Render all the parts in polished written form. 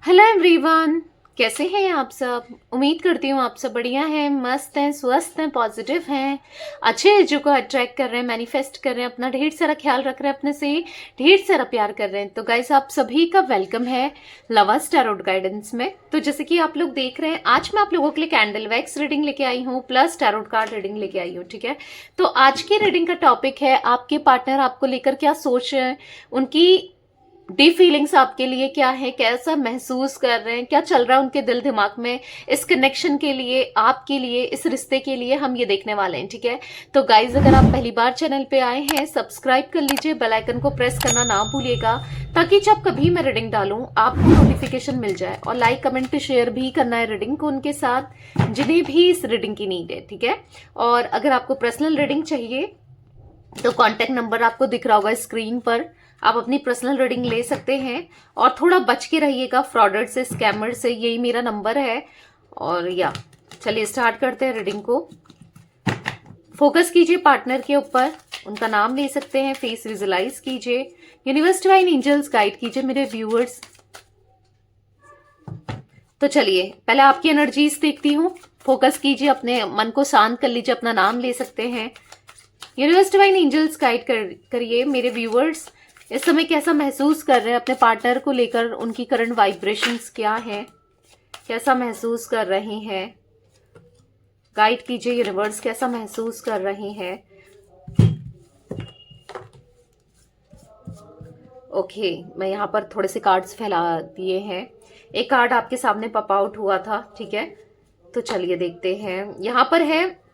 Hello everyone. कैसे हैं आप सब? उम्मीद करती हूँ आप सब बढ़िया हैं, मस्त हैं, स्वस्थ हैं, पॉजिटिव हैं, अच्छे एनर्जी को अट्रैक्ट कर रहे हैं, मैनिफेस्ट कर रहे हैं, अपना ढेर सारा ख्याल रख रहे हैं, अपने से ढेर सारा प्यार कर रहे हैं। तो गाइस, आप सभी का वेलकम है लवर्स टैरोट गाइडेंस में। तो जैसे कि आप लोग देख रहे हैं, आज मैं आप लोगों के लिए कैंडल वैक्स रीडिंग लेके आई हूँ प्लस टैरोट कार्ड रीडिंग लेके आई हूँ। ठीक है, तो आज की रीडिंग का टॉपिक है आपके पार्टनर आपको लेकर क्या सोच रहे हैं, उनकी डीप फीलिंग्स आपके लिए क्या है, कैसा महसूस कर रहे हैं, क्या चल रहा है उनके दिल दिमाग में, इस कनेक्शन के लिए, आपके लिए, इस रिश्ते के लिए हम ये देखने वाले हैं। ठीक है, तो गाइज अगर आप पहली बार चैनल पे आए हैं, सब्सक्राइब कर लीजिए, बेल आइकन को प्रेस करना ना भूलिएगा, ताकि जब कभी मैं रीडिंग डालूं आपको नोटिफिकेशन मिल जाए। और लाइक कमेंट शेयर भी करना है रीडिंग को उनके साथ जिन्हें भी इस रीडिंग की नीड है। ठीक है, और अगर आपको पर्सनल रीडिंग चाहिए तो कॉन्टेक्ट नंबर आपको दिख रहा होगा स्क्रीन पर, आप अपनी पर्सनल रीडिंग ले सकते हैं। और थोड़ा बच के रहिएगा फ्रॉडर से, स्कैमर से, यही मेरा नंबर है। और या चलिए स्टार्ट करते हैं रीडिंग को। फोकस कीजिए पार्टनर के ऊपर, उनका नाम ले सकते हैं, फेस विजुलाइज कीजिए, यूनिवर्स डिवाइन एंजल्स गाइड कीजिए मेरे व्यूअर्स। तो चलिए पहले आपकी एनर्जीज देखती हूँ। फोकस कीजिए, अपने मन को शांत कर लीजिए, अपना नाम ले सकते हैं। यूनिवर्स डिवाइन एंजल्स गाइड करिए मेरे व्यूअर्स, इस समय कैसा महसूस कर रहे हैं अपने पार्टनर को लेकर, उनकी करंट वाइब्रेशंस क्या है, कैसा महसूस कर रहे हैं। गाइड कीजिए यूनिवर्स, कैसा महसूस कर रहे हैं। ओके, मैं यहाँ पर थोड़े से कार्ड्स फैला दिए हैं। एक कार्ड आपके सामने पॉप आउट हुआ था। ठीक है, तो चलिए देखते हैं। यहाँ पर है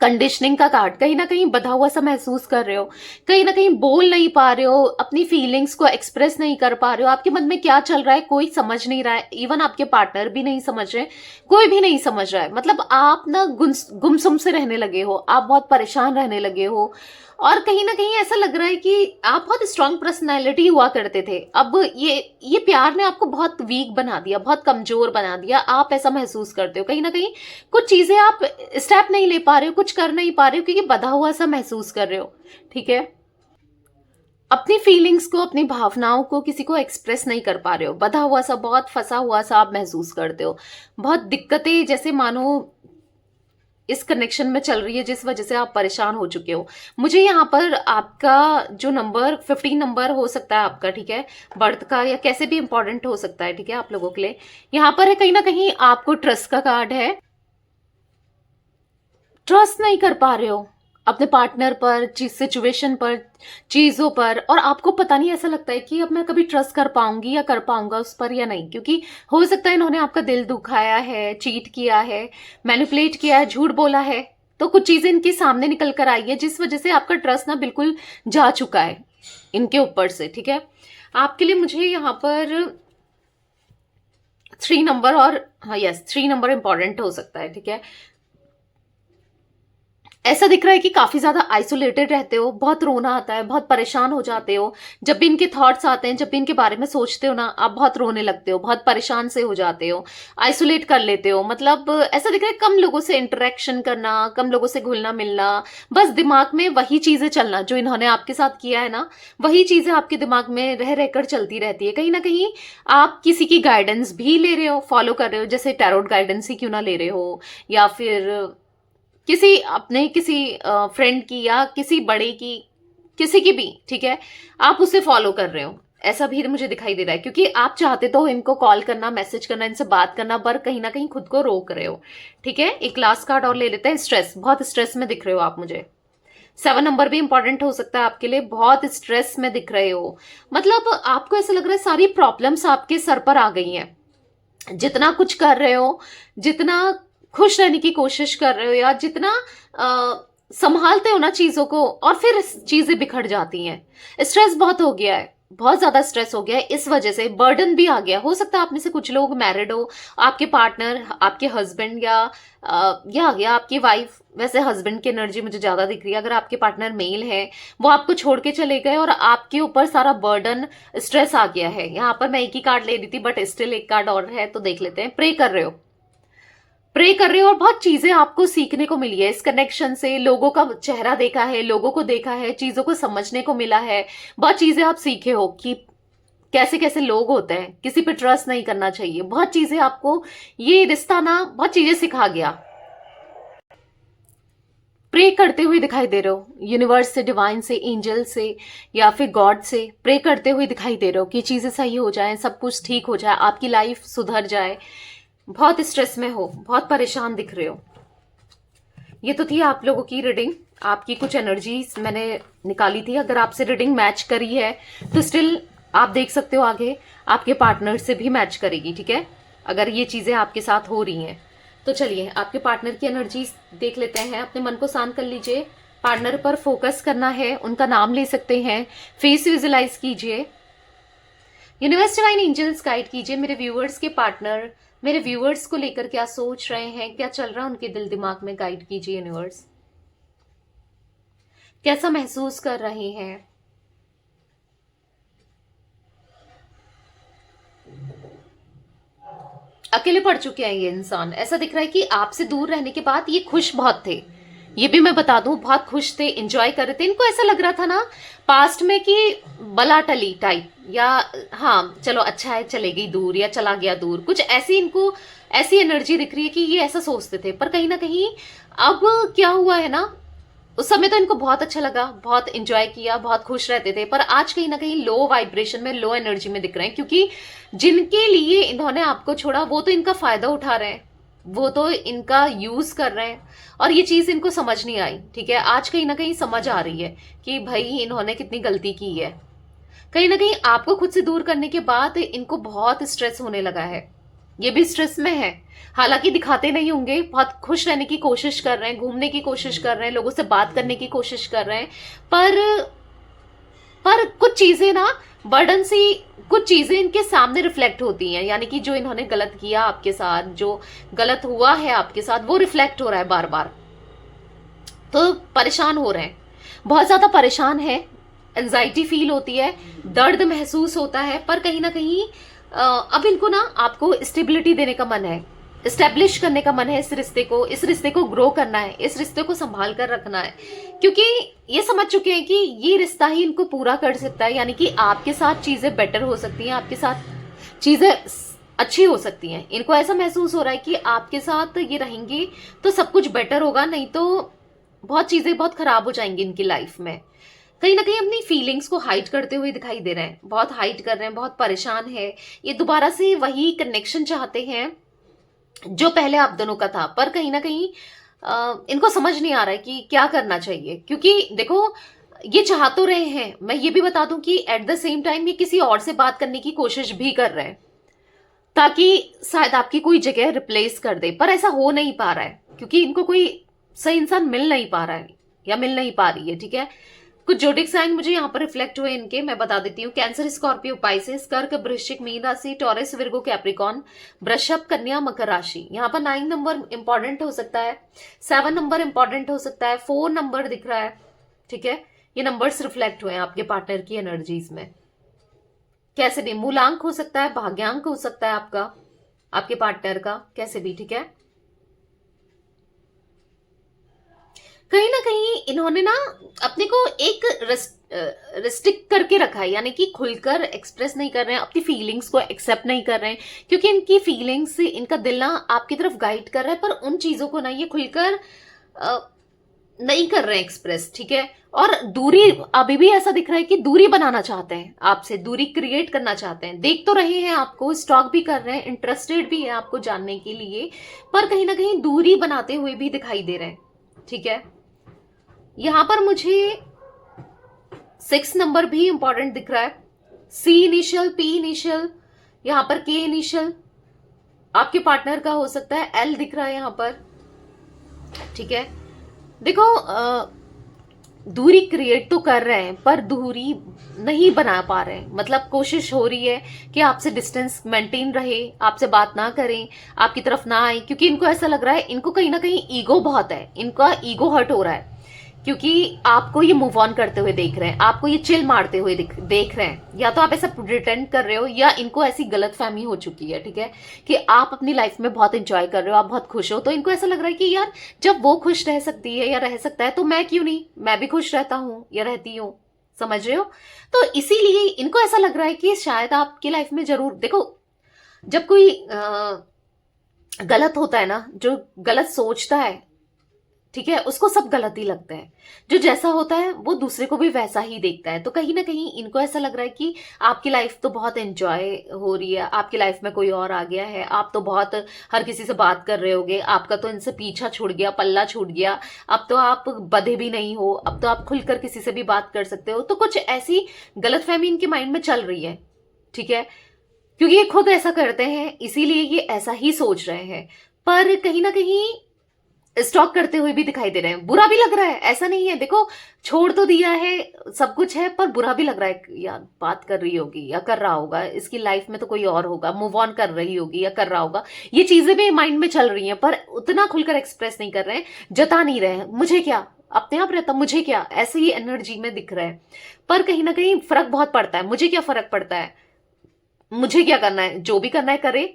कंडीशनिंग का कार्ड। कहीं ना कहीं बंधा हुआ सा महसूस कर रहे हो, कहीं ना कहीं बोल नहीं पा रहे हो, अपनी फीलिंग्स को एक्सप्रेस नहीं कर पा रहे हो, आपके मन में क्या चल रहा है कोई समझ नहीं रहा है, इवन आपके पार्टनर भी नहीं समझ रहे, कोई भी नहीं समझ रहा है। मतलब आप ना गुमसुम से रहने लगे हो, आप बहुत परेशान रहने लगे हो। और कहीं ना कहीं ऐसा लग रहा है कि आप बहुत स्ट्रांग पर्सनैलिटी हुआ करते थे, अब ये प्यार ने आपको बहुत वीक बना दिया, बहुत कमजोर बना दिया। आप ऐसा महसूस करते हो, कहीं ना कहीं कुछ चीजें आप स्टेप नहीं ले पा रहे हो, कुछ कर नहीं पा रहे हो, क्योंकि बंधा हुआ सा महसूस कर रहे हो। ठीक है, अपनी फीलिंग्स को, अपनी भावनाओं को किसी को एक्सप्रेस नहीं कर पा रहे हो, बंधा हुआ सा, बहुत फंसा हुआ सा आप महसूस करते हो। बहुत दिक्कतें जैसे मानो इस कनेक्शन में चल रही है, जिस वजह से आप परेशान हो चुके हो। मुझे यहाँ पर आपका जो नंबर 15 नंबर हो सकता है आपका, ठीक है, बर्थ का, या कैसे भी इंपॉर्टेंट हो सकता है। ठीक है, आप लोगों के लिए यहाँ पर है, कहीं ना कहीं आपको ट्रस्ट का कार्ड है। ट्रस्ट नहीं कर पा रहे हो अपने पार्टनर पर, सिचुएशन पर, चीजों पर, और आपको पता नहीं, ऐसा लगता है कि अब मैं कभी ट्रस्ट कर पाऊंगी या कर पाऊंगा उस पर या नहीं, क्योंकि हो सकता है इन्होंने आपका दिल दुखाया है, चीट किया है, मैनिपुलेट किया है, झूठ बोला है। तो कुछ चीजें इनके सामने निकल कर आई है, जिस वजह से आपका ट्रस्ट ना बिल्कुल जा चुका है इनके ऊपर से। ठीक है, आपके लिए मुझे यहाँ पर 3 नंबर, और हाँ यस 3 नंबर इंपॉर्टेंट हो सकता है। ठीक है, ऐसा दिख रहा है कि काफी ज्यादा आइसोलेटेड रहते हो, बहुत रोना आता है, बहुत परेशान हो जाते हो। जब भी इनके थॉट्स आते हैं, जब भी इनके बारे में सोचते हो ना, आप बहुत रोने लगते हो, बहुत परेशान से हो जाते हो, आइसोलेट कर लेते हो। मतलब ऐसा दिख रहा है कम लोगों से इंटरेक्शन करना, कम लोगों से घुलना मिलना, बस दिमाग में वही चीजें चलना जो इन्होंने आपके साथ किया है ना, वही चीजें आपके दिमाग में रह रहकर चलती रहती है। कहीं ना कहीं आप किसी की गाइडेंस भी ले रहे हो, फॉलो कर रहे हो, जैसे टैरोट गाइडेंस ही क्यों ना ले रहे हो, या फिर किसी अपने किसी फ्रेंड की, या किसी बड़े की, किसी की भी। ठीक है, आप उसे फॉलो कर रहे हो, ऐसा भी मुझे दिखाई दे रहा है, क्योंकि आप चाहते तो हो इनको कॉल करना, मैसेज करना, इनसे बात करना, पर कहीं ना कहीं खुद को रोक रहे हो। ठीक है, एक लास्ट कार्ड और ले लेते हैं। स्ट्रेस, बहुत स्ट्रेस में दिख रहे हो आप मुझे। 7 नंबर भी इंपॉर्टेंट हो सकता है आपके लिए, बहुत स्ट्रेस में दिख रहे हो। मतलब आपको ऐसा लग रहा है सारी प्रॉब्लम्स आपके सर पर आ गई हैं, जितना कुछ कर रहे हो, जितना खुश रहने की कोशिश कर रहे हो, या जितना संभालते हो ना चीजों को, और फिर चीजें बिखर जाती हैं। स्ट्रेस बहुत हो गया है, बहुत ज्यादा स्ट्रेस हो गया है, इस वजह से बर्डन भी आ गया। हो सकता है आप में से कुछ लोग मैरिड हो, आपके पार्टनर, आपके हस्बैंड, या आपकी वाइफ। वैसे हस्बैंड की एनर्जी मुझे ज्यादा दिख रही है। अगर आपके पार्टनर मेल है, वो आपको छोड़ के चले गए और आपके ऊपर सारा बर्डन, स्ट्रेस आ गया है। यहाँ पर मैं एक ही कार्ड ले रही थी, बट स्टिल एक कार्ड और है, तो देख लेते हैं। प्रे कर रहे हो, प्रे कर रहे हो, और बहुत चीजें आपको सीखने को मिली है इस कनेक्शन से। लोगों का चेहरा देखा है, लोगों को देखा है, चीजों को समझने को मिला है, बहुत चीजें आप सीखे हो कि कैसे कैसे लोग होते हैं, किसी पे ट्रस्ट नहीं करना चाहिए, बहुत चीजें आपको ये रिश्ता ना बहुत चीजें सिखा गया। प्रे करते हुए दिखाई दे रहे हो यूनिवर्स से, डिवाइन से, एंजल से या फिर गॉड से प्रे करते हुए दिखाई दे रहे हो कि चीजें सही हो जाएं, सब कुछ ठीक हो जाए, आपकी लाइफ सुधर जाए। बहुत स्ट्रेस में हो, बहुत परेशान दिख रहे हो। ये तो थी आप लोगों की रीडिंग, आपकी कुछ एनर्जीज मैंने निकाली थी। अगर आपसे रीडिंग मैच करी है तो स्टिल आप देख सकते हो आगे आपके पार्टनर से भी मैच करेगी, ठीक है, अगर ये चीजें आपके साथ हो रही हैं। तो चलिए आपके पार्टनर की एनर्जीज देख लेते हैं। अपने मन को शांत कर लीजिए, पार्टनर पर फोकस करना है, उनका नाम ले सकते हैं, फेस विजुलाइज कीजिए। यूनिवर्स डिवाइन एंजल्स गाइड कीजिए मेरे व्यूअर्स के पार्टनर मेरे व्यूअर्स को लेकर क्या सोच रहे हैं, क्या चल रहा है उनके दिल दिमाग में, गाइड कीजिए यूनिवर्स। कैसा महसूस कर रहे हैं। अकेले पड़ चुके हैं ये इंसान, ऐसा दिख रहा है कि आपसे दूर रहने के बाद ये खुश बहुत थे। ये भी मैं बता दूं, बहुत खुश थे, एंजॉय कर रहे थे। इनको ऐसा लग रहा था ना पास्ट में कि बला टली टाइप, या हाँ चलो अच्छा है चले गई दूर या चला गया दूर, कुछ ऐसी इनको ऐसी एनर्जी दिख रही है कि ये ऐसा सोचते थे। पर कहीं ना कहीं अब क्या हुआ है ना, उस समय तो इनको बहुत अच्छा लगा, बहुत एंजॉय किया, बहुत खुश रहते थे, पर आज कहीं ना कहीं लो वाइब्रेशन में, लो एनर्जी में दिख रहे हैं, क्योंकि जिनके लिए इन्होंने आपको छोड़ा वो तो इनका फायदा उठा रहे हैं, वो तो इनका यूज कर रहे हैं, और ये चीज इनको समझ नहीं आई। ठीक है, आज कहीं ना कहीं समझ आ रही है कि भाई इन्होंने कितनी गलती की है। कहीं ना कहीं आपको खुद से दूर करने के बाद इनको बहुत स्ट्रेस होने लगा है, ये भी स्ट्रेस में है। हालांकि दिखाते नहीं होंगे, बहुत खुश रहने की कोशिश कर रहे हैं, घूमने की कोशिश कर रहे हैं, लोगों से बात करने की कोशिश कर रहे हैं, पर कुछ चीजें ना बर्डन सी, कुछ चीजें इनके सामने रिफ्लेक्ट होती हैं, यानी कि जो इन्होंने गलत किया आपके साथ, जो गलत हुआ है आपके साथ, वो रिफ्लेक्ट हो रहा है बार बार। तो परेशान हो रहे हैं, बहुत ज्यादा परेशान है, एंजाइटी फील होती है, दर्द महसूस होता है, पर कहीं ना कहीं अब इनको ना आपको स्टेबिलिटी देने का मन है, स्टेब्लिश करने का मन है इस रिश्ते को ग्रो करना है, इस रिश्ते को संभाल कर रखना है, क्योंकि ये समझ चुके हैं कि ये रिश्ता ही इनको पूरा कर सकता है, यानी कि आपके साथ चीजें बेटर हो सकती हैं, आपके साथ चीजें अच्छी हो सकती हैं। इनको ऐसा महसूस हो रहा है कि आपके साथ ये रहेंगे तो सब कुछ बेटर होगा, नहीं तो बहुत चीजें बहुत खराब हो जाएंगी इनकी लाइफ में। कहीं ना कहीं अपनी फीलिंग्स को हाइड करते हुए दिखाई दे रहे हैं, बहुत हाइड कर रहे हैं, बहुत परेशान है। ये दोबारा से वही कनेक्शन चाहते हैं जो पहले आप दोनों का था, पर कहीं ना कहीं इनको समझ नहीं आ रहा है कि क्या करना चाहिए, क्योंकि देखो ये चाह तो रहे हैं, मैं ये भी बता दूं कि एट द सेम टाइम ये किसी और से बात करने की कोशिश भी कर रहे हैं ताकि शायद आपकी कोई जगह रिप्लेस कर दे, पर ऐसा हो नहीं पा रहा है क्योंकि इनको कोई सही इंसान मिल नहीं पा रहा है या मिल नहीं पा रही है। ठीक है, कुछ जोडिक साइन मुझे यहाँ पर रिफ्लेक्ट हुए इनके, मैं बता देती हूँ। कैंसर, स्कॉर्पियो, पाइसेस, कर्क, वृश्चिक, मीन राशि, टॉरस, विर्गो, कैप्रिकॉन, वृषभ, कन्या, मकर राशि। यहाँ पर 9 नंबर इंपॉर्टेंट हो सकता है, 7 नंबर इंपॉर्टेंट हो सकता है, 4 नंबर दिख रहा है। ठीक है, ये नंबर्स रिफ्लेक्ट हुए हैं आपके पार्टनर की एनर्जीज में। कैसे भी मूलांक हो सकता है, भाग्यांक हो सकता है आपका, आपके पार्टनर का, कैसे भी। ठीक है, कहीं ना कहीं इन्होंने ना अपने को एक रिस्ट्रिक्ट करके रखा है, यानी कि खुलकर एक्सप्रेस नहीं कर रहे हैं, अपनी फीलिंग्स को एक्सेप्ट नहीं कर रहे हैं, क्योंकि इनकी फीलिंग्स, इनका दिल ना आपकी तरफ गाइड कर रहा है, पर उन चीजों को ना ये खुलकर नहीं कर रहे हैं एक्सप्रेस। ठीक है, और दूरी अभी भी ऐसा दिख रहा है कि दूरी बनाना चाहते हैं आपसे, दूरी क्रिएट करना चाहते हैं। देख तो रहे हैं आपको, स्टॉक भी कर रहे हैं, इंटरेस्टेड भी है आपको जानने के लिए, पर कहीं ना कहीं दूरी बनाते हुए भी दिखाई दे रहे हैं। ठीक है, यहां पर मुझे 6 नंबर भी इंपॉर्टेंट दिख रहा है, सी इनिशियल, पी इनिशियल, यहां पर के इनिशियल आपके पार्टनर का हो सकता है, एल दिख रहा है यहां पर। ठीक है, देखो दूरी क्रिएट तो कर रहे हैं पर दूरी नहीं बना पा रहे हैं, मतलब कोशिश हो रही है कि आपसे डिस्टेंस मेंटेन रहे, आपसे बात ना करें, आपकी तरफ ना आए, क्योंकि इनको ऐसा लग रहा है, इनको कहीं ना कहीं ईगो बहुत है, इनका ईगो हर्ट हो रहा है, क्योंकि आपको ये मूव ऑन करते हुए देख रहे हैं, आपको ये चिल मारते हुए देख रहे हैं, या तो आप ऐसा प्रिटेंड कर रहे हो या इनको ऐसी गलत फहमी हो चुकी है। ठीक है, कि आप अपनी लाइफ में बहुत एंजॉय कर रहे हो, आप बहुत खुश हो, तो इनको ऐसा लग रहा है कि यार जब वो खुश रह सकती है या रह सकता है तो मैं क्यों नहीं, मैं भी खुश रहता हूं या रहती हूँ। समझ रहे हो? तो इसीलिए इनको ऐसा लग रहा है कि शायद आपकी लाइफ में जरूर, देखो जब कोई गलत होता है ना, जो गलत सोचता है, ठीक है, उसको सब गलत ही लगता है। जो जैसा होता है वो दूसरे को भी वैसा ही देखता है। तो कहीं ना कहीं इनको ऐसा लग रहा है कि आपकी लाइफ तो बहुत एंजॉय हो रही है, आपकी लाइफ में कोई और आ गया है, आप तो बहुत हर किसी से बात कर रहे होगे, आपका तो इनसे पीछा छूट गया, पल्ला छूट गया, अब तो आप बधे भी नहीं हो, अब तो आप खुलकर किसी से भी बात कर सकते हो। तो कुछ ऐसी गलतफहमी इनके माइंड में चल रही है, ठीक है, क्योंकि ये खुद ऐसा करते हैं इसीलिए ये ऐसा ही सोच रहे हैं। पर कहीं ना कहीं स्टॉक करते हुए भी दिखाई दे रहे हैं। बुरा भी लग रहा है, ऐसा नहीं है, देखो छोड़ तो दिया है, सब कुछ है, पर बुरा भी लग रहा है यार, बात कर रही होगी या कर रहा होगा, इसकी लाइफ में तो कोई और होगा, मूव ऑन कर रही होगी या कर रहा होगा, ये चीजें भी माइंड में चल रही हैं, पर उतना खुलकर एक्सप्रेस नहीं कर रहे हैं, जता नहीं रहे हैं। मुझे क्या, अपने आप रहता, मुझे क्या, ऐसे ही एनर्जी में दिख रहा है। पर कहीं ना कहीं फर्क बहुत पड़ता है। मुझे क्या फर्क पड़ता है, मुझे क्या करना है, जो भी करना है करे,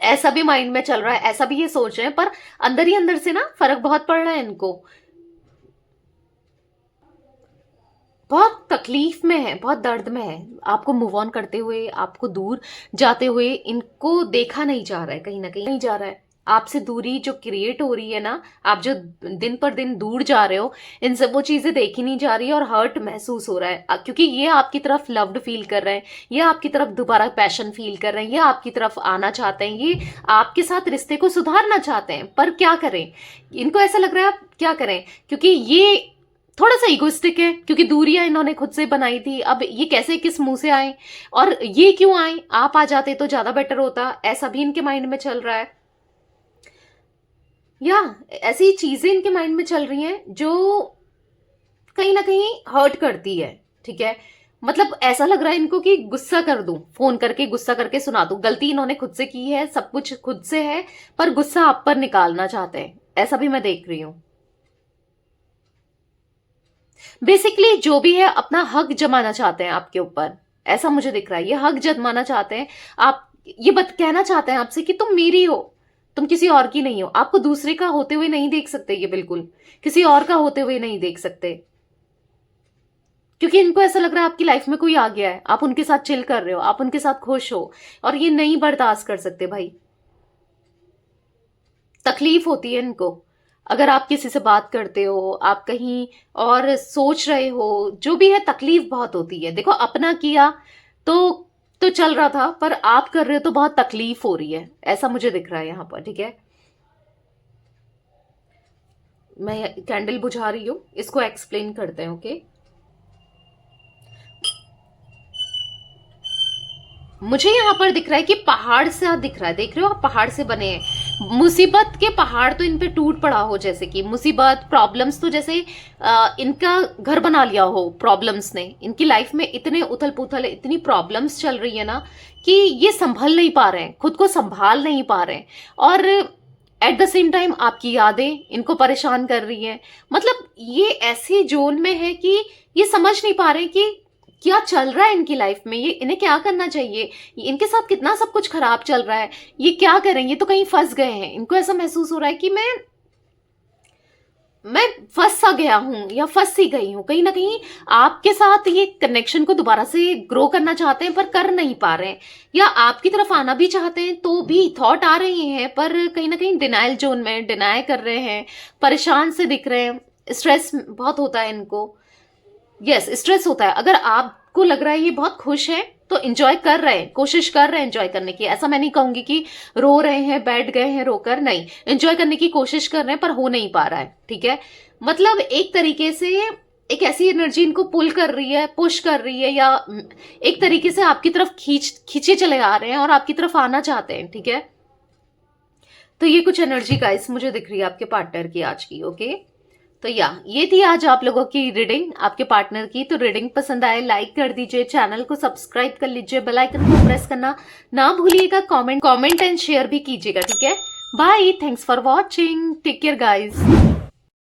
ऐसा भी माइंड में चल रहा है, ऐसा भी ये सोच रहे हैं, पर अंदर ही अंदर से ना फर्क बहुत पड़ रहा है इनको। बहुत तकलीफ में है, बहुत दर्द में है। आपको मूव ऑन करते हुए, आपको दूर जाते हुए इनको देखा नहीं जा रहा है, कहीं ना कहीं नहीं जा रहा है। आपसे दूरी जो क्रिएट हो रही है ना, आप जो दिन पर दिन दूर जा रहे हो, इन सब वो चीजें देखी नहीं जा रही है और हर्ट महसूस हो रहा है, क्योंकि ये आपकी तरफ लव्ड फील कर रहे हैं, ये आपकी तरफ दोबारा पैशन फील कर रहे हैं, ये आपकी तरफ आना चाहते हैं, ये आपके साथ रिश्ते को सुधारना चाहते हैं। पर क्या करें, इनको ऐसा लग रहा है, आप क्या करें, क्योंकि ये थोड़ा सा इगोइस्टिक है, क्योंकि दूरियां इन्होंने खुद से बनाई थी। अब ये कैसे, किस मुंह से आए, और ये क्यों आए, आप आ जाते तो ज्यादा बेटर होता, ऐसा भी इनके माइंड में चल रहा है। या ऐसी चीजें इनके माइंड में चल रही हैं जो कहीं ना कहीं हर्ट करती है, ठीक है। मतलब ऐसा लग रहा है इनको कि गुस्सा कर दूं, फोन करके गुस्सा करके सुना दूं, गलती इन्होंने खुद से की है, सब कुछ खुद से है, पर गुस्सा आप पर निकालना चाहते हैं, ऐसा भी मैं देख रही हूं। बेसिकली जो भी है अपना हक जमाना चाहते हैं आपके ऊपर, ऐसा मुझे दिख रहा है। ये हक जमाना चाहते हैं, आप ये कहना चाहते हैं आपसे कि तुम मेरी हो, तुम किसी और की नहीं हो। आपको दूसरे का होते हुए नहीं देख सकते, ये बिल्कुल किसी और का होते हुए नहीं देख सकते, क्योंकि इनको ऐसा लग रहा है आपकी लाइफ में कोई आ गया है, आप उनके साथ चिल कर रहे हो, आप उनके साथ खुश हो, और ये नहीं बर्दाश्त कर सकते भाई। तकलीफ होती है इनको, अगर आप किसी से बात करते हो, आप कहीं और सोच रहे हो, जो भी है, तकलीफ बहुत होती है। देखो अपना किया तो चल रहा था, पर आप कर रहे हो तो बहुत तकलीफ हो रही है, ऐसा मुझे दिख रहा है यहां पर, ठीक है। मैं कैंडल बुझा रही हूं, इसको एक्सप्लेन करते हैं, ओके। मुझे यहाँ पर दिख रहा है कि पहाड़ सा दिख रहा है, देख रहे हो आप, पहाड़ से बने हैं, मुसीबत के पहाड़ तो इन पे टूट पड़ा हो, जैसे कि मुसीबत, प्रॉब्लम्स, तो जैसे इनका घर बना लिया हो प्रॉब्लम्स ने। इनकी लाइफ में इतने उथल पुथल, इतनी प्रॉब्लम्स चल रही है ना कि ये संभल नहीं पा रहे हैं, खुद को संभाल नहीं पा रहे हैं, और एट द सेम टाइम आपकी यादें इनको परेशान कर रही हैं। मतलब ये ऐसे जोन में है कि ये समझ नहीं पा रहे कि क्या चल रहा है इनकी लाइफ में, ये इन्हें क्या करना चाहिए, इनके साथ कितना सब कुछ खराब चल रहा है, ये क्या करें, ये तो कहीं फंस गए हैं। इनको ऐसा महसूस हो रहा है कि मैं फंस सा गया हूं या फंस सी गई हूं। कहीं ना कहीं आपके साथ ये कनेक्शन को दोबारा से ग्रो करना चाहते हैं, पर कर नहीं पा रहे हैं, या आपकी तरफ आना भी चाहते हैं तो भी थॉट आ रहे हैं, पर कहीं ना कहीं डिनाइल जोन में डिनाई कर रहे हैं, परेशान से दिख रहे हैं, स्ट्रेस बहुत होता है इनको। यस, स्ट्रेस होता है। अगर आपको लग रहा है ये बहुत खुश है तो एंजॉय कर रहे हैं, कोशिश कर रहे हैं एंजॉय करने की। ऐसा मैं नहीं कहूंगी कि रो रहे हैं, बैठ गए हैं रोकर, नहीं, एंजॉय करने की कोशिश कर रहे हैं, पर हो नहीं पा रहा है, ठीक है। मतलब एक तरीके से एक ऐसी एनर्जी इनको पुल कर रही है, पुश कर रही है, या एक तरीके से आपकी तरफ खींचे चले आ रहे हैं और आपकी तरफ आना चाहते हैं, ठीक है। तो ये कुछ एनर्जी गाइस मुझे दिख रही है आपके पार्टनर की आज की, ओके। तो ये थी आज आप लोगों की रीडिंग आपके पार्टनर की। तो रीडिंग पसंद आए लाइक कर दीजिए, चैनल को सब्सक्राइब कर लीजिए, बेल आइकन को प्रेस करना ना भूलिएगा, कमेंट एंड शेयर भी कीजिएगा, ठीक है। Bye, thanks for watching, take care guys.